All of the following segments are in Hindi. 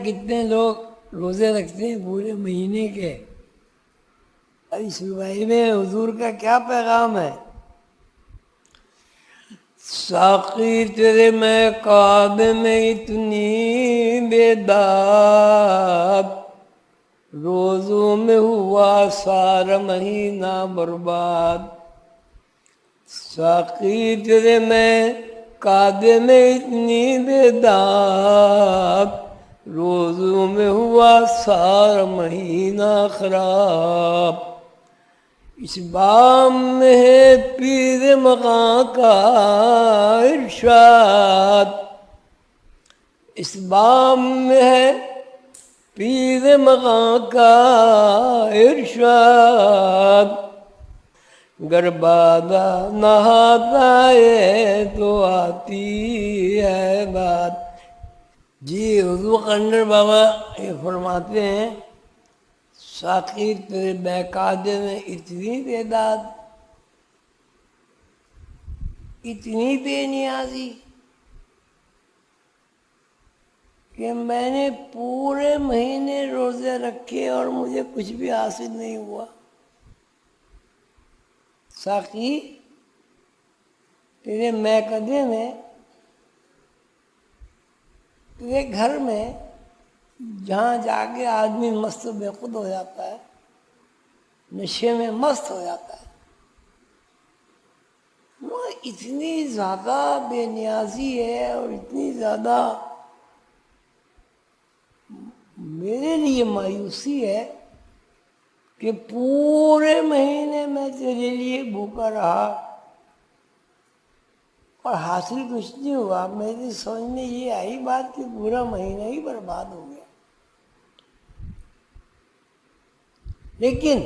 कितने लोग रोजे रखते हैं पूरे महीने के। अरे सुबाई में हुजूर का क्या पैगाम है? साकी तेरे मैं काद में इतनी बेदाद, रोजों में हुआ सारा महीना बर्बाद। साकी तेरे मैं कादे में इतनी बेदाग, रोजों में हुआ सारा महीना खराब। इस बाम में है पीर मकां का इरशाद, इस बाम में है पीर मकां का इरशाद। गरबादा नहाता है तो आती है बात। जी हुजूर खंडर बाबा ये फरमाते हैं, साकिर तेरे बैकादे में इतनी बेदाद, इतनी बेनियाजी कि मैंने पूरे महीने रोजे रखे और मुझे कुछ भी हासिल नहीं हुआ। साकी तेरे मैकदे में, तेरे घर में जहाँ जाके आदमी मस्त बेखुद हो जाता है, नशे में मस्त हो जाता है, वो इतनी ज़्यादा बेनियाजी है और इतनी ज़्यादा मेरे लिए मायूसी है कि पूरे महीने में तेरे लिए भूखा रहा और हासिल कुछ नहीं हुआ। मेरी समझ में ये आई बात कि पूरा महीना ही बर्बाद हो गया। लेकिन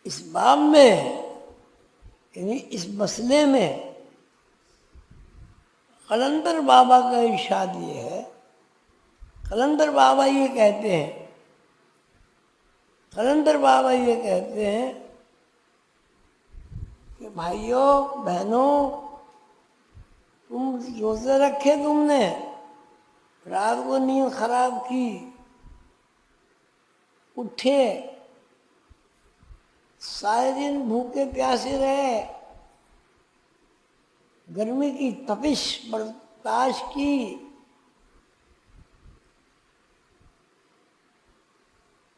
इस बाब में, यानी इस मसले में कलंदर बाबा का इरशाद ये है, कलंदर बाबा ये कहते हैं, कलंदर बाबा ये कहते हैं कि भाइयों बहनों, तुम रोजे रखे, तुमने रात को नींद खराब की, उठे, सारे दिन भूखे प्यासे रहे, गर्मी की तपिश बर्दाश्त की,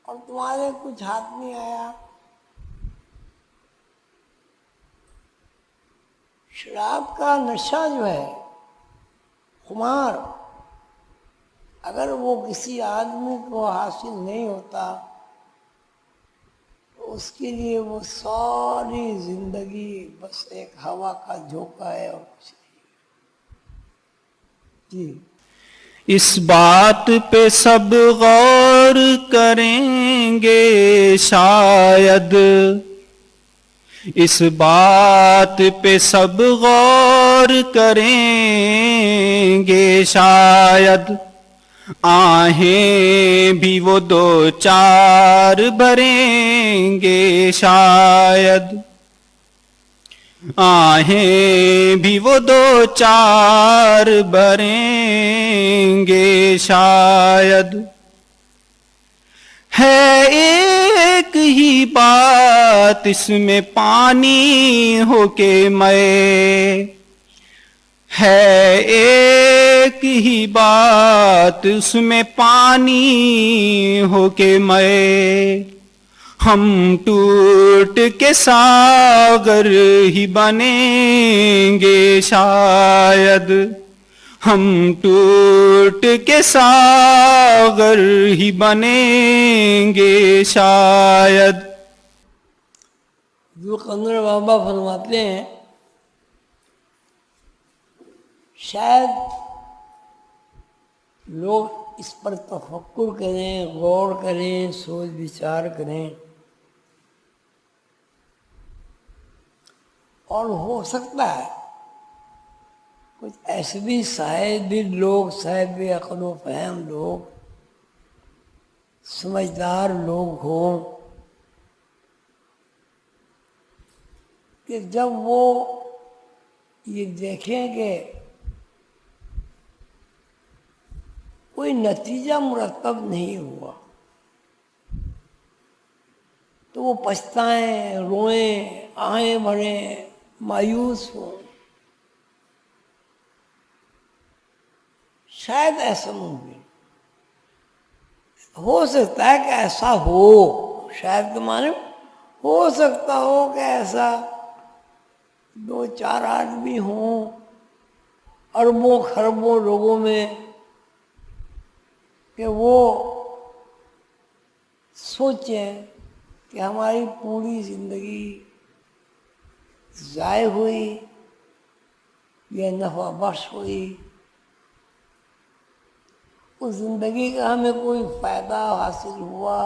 और तुम्हारे कुछ हाथ नहीं आया। शराब का नशा जो है, खुमार, अगर वो किसी आदमी को हासिल नहीं होता तो उसके लिए वो सारी जिंदगी बस एक हवा का झोंका है और कुछ नहीं। जी इस बात पे सब गौर करेंगे शायद, इस बात पे सब गौर करेंगे शायद, आहें भी वो दो चार भरेंगे शायद, आहें भी वो दो चार भरेंगे शायद। है एक ही बात इसमें पानी होके मैं, है एक ही बात उसमें पानी होके मैं, हम टूट के सागर ही बनेंगे शायद, हम टूट के सागर ही बनेंगे शायद। जो कंदर बाबा फरमाते हैं, शायद लोग इस पर तफक्कुर करें, गौर करें, सोच विचार करें, और हो सकता है कुछ ऐसे भी साहिब लोग, साहिब अक़ल व फ़हम लोग, समझदार लोग हों कि जब वो ये देखें कि कोई नतीजा मुरतब नहीं हुआ तो वो पछताएं, रोएं, आहें भरें, मायूस हों। शायद ऐसा मुमकिन हो सकता है कि ऐसा हो, शायद के माने हो सकता हो कि ऐसा 2-4 आदमी हों अरबों खरबों लोगों में कि वो सोचें कि हमारी पूरी जिंदगी ज़ाय हुई या नफा बख्श हुई, उस जिंदगी का हमें कोई फायदा हासिल हुआ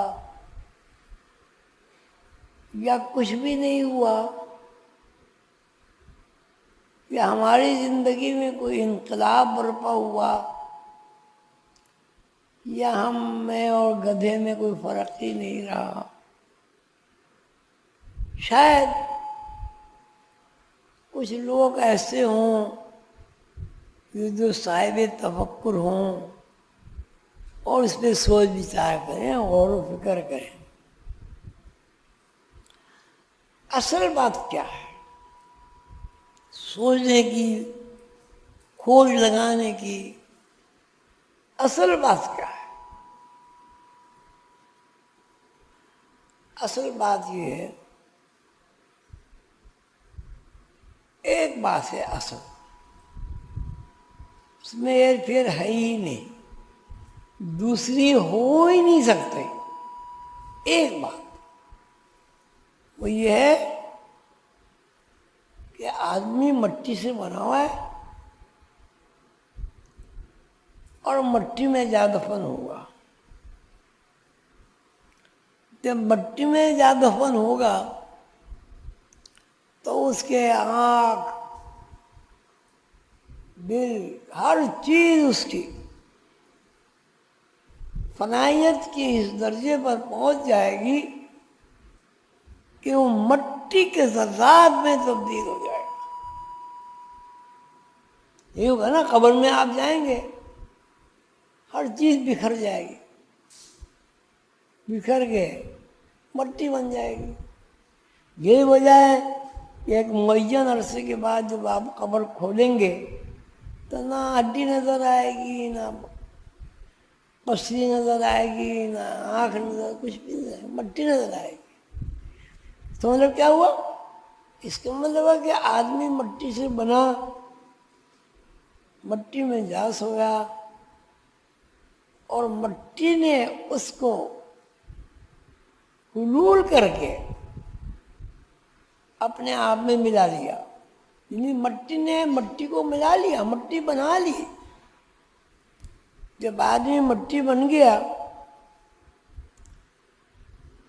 या कुछ भी नहीं हुआ, या हमारी जिंदगी में कोई इनकलाब बरपा हुआ, या हम में और गधे में कोई फर्क ही नहीं रहा। शायद कुछ लोग ऐसे हों जो साहिब तफक्कुर हों और इस पर सोच विचार करें और फिक्र करें। असल बात क्या है? सोचने की, खोज लगाने की असल बात क्या है? असल बात ये है, एक बात है असल, उसमें हेर फेर है ही नहीं, दूसरी हो ही नहीं सकती। एक बात वो ये है कि आदमी मट्टी से बना हुआ है और मट्टी में जा दफन होगा। जब मट्टी में जा दफन होगा तो उसके आँख, दिल, हर चीज उसकी फनाइयत की इस दर्जे पर पहुंच जाएगी कि वो मट्टी के ज़रात में तब्दील हो जाएगा। ये होगा ना, कब्र में आप जाएंगे, हर चीज बिखर जाएगी, बिखर के मट्टी बन जाएगी। यही वजह है कि एक मुअय्यन अरसे के बाद जब आप कब्र खोलेंगे तो ना हड्डी नजर आएगी, ना पसली नजर आएगी, ना आँख नजर, कुछ भी नहीं, मट्टी नजर आएगी। तो मतलब क्या हुआ? इसका मतलब है कि आदमी मट्टी से बना, मट्टी में जा सोया और मट्टी ने उसको हुलूल करके अपने आप में मिला लिया। यानी मट्टी ने मट्टी को मिला लिया, मट्टी बना ली। जब आदमी मट्टी बन गया,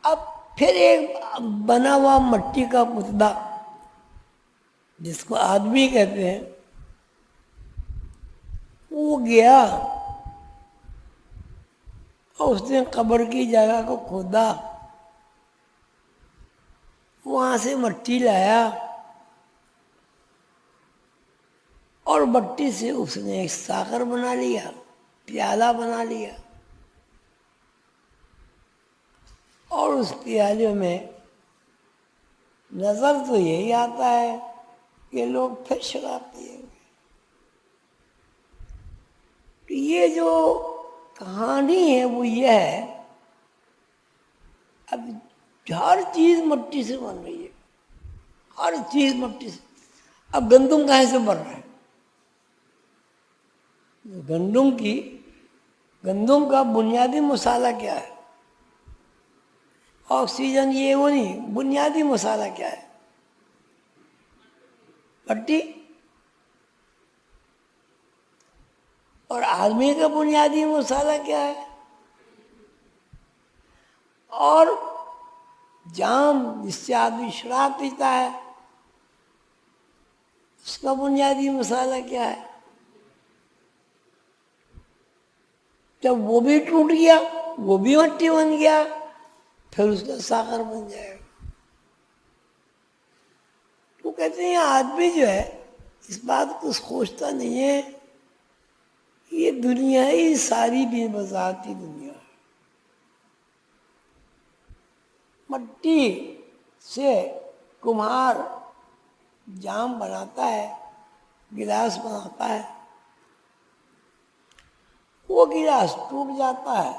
अब फिर एक बना हुआ मट्टी का पुतला जिसको आदमी कहते हैं, वो गया और उसने कब्र की जगह को खोदा, वहां से मट्टी लाया और मट्टी से उसने एक सागर बना लिया, प्याला बना लिया और उस प्याले में नजर तो यही आता है कि लोग फिर शराब पिएंगे। तो ये जो कहानी है वो ये है, अब हर चीज मट्टी से बन रही है, हर चीज मट्टी से। अब गंदुम कहाँ से बन रहा है? गंदुम का बुनियादी मसाला क्या है? ऑक्सीजन, ये वो नहीं, बुनियादी मसाला क्या है? मट्टी। और आदमी का बुनियादी मसाला क्या है? और जाम, जिससे आदमी शराब पीता है, उसका बुनियादी मसाला क्या है? जब वो भी टूट गया, वो भी मट्टी बन गया, फिर उसका सागर बन जाएगा। तो कहते हैं आदमी जो है इस बात को सोचता नहीं है ये दुनिया ही सारी बेबसाती दुनिया है। मट्टी से कुम्हार जाम बनाता है, गिलास बनाता है, वो गिलास टूट जाता है,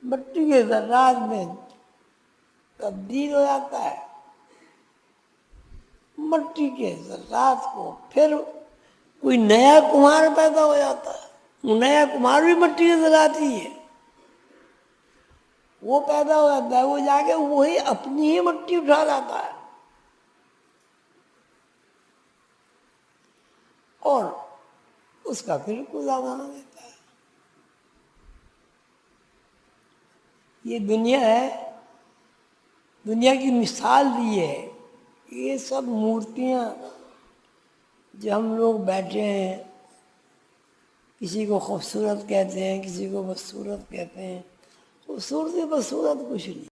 मट्टी के जर्रात में तब्दील हो जाता है। मट्टी के जर्रात को फिर कोई नया कुम्हार पैदा हो जाता है, वो नया कुम्हार भी मट्टी के जर्रात ही है, वो पैदा हो जाता है, वो जाके वही अपनी ही मट्टी उठा लाता है और उसका फिर कूदा बना देता है। ये दुनिया है, दुनिया की मिसाल दी है। ये सब मूर्तियाँ जो हम लोग बैठे हैं, किसी को खूबसूरत कहते हैं, किसी को बदसूरत कहते हैं। खूबसूरत बदसूरत कुछ नहीं।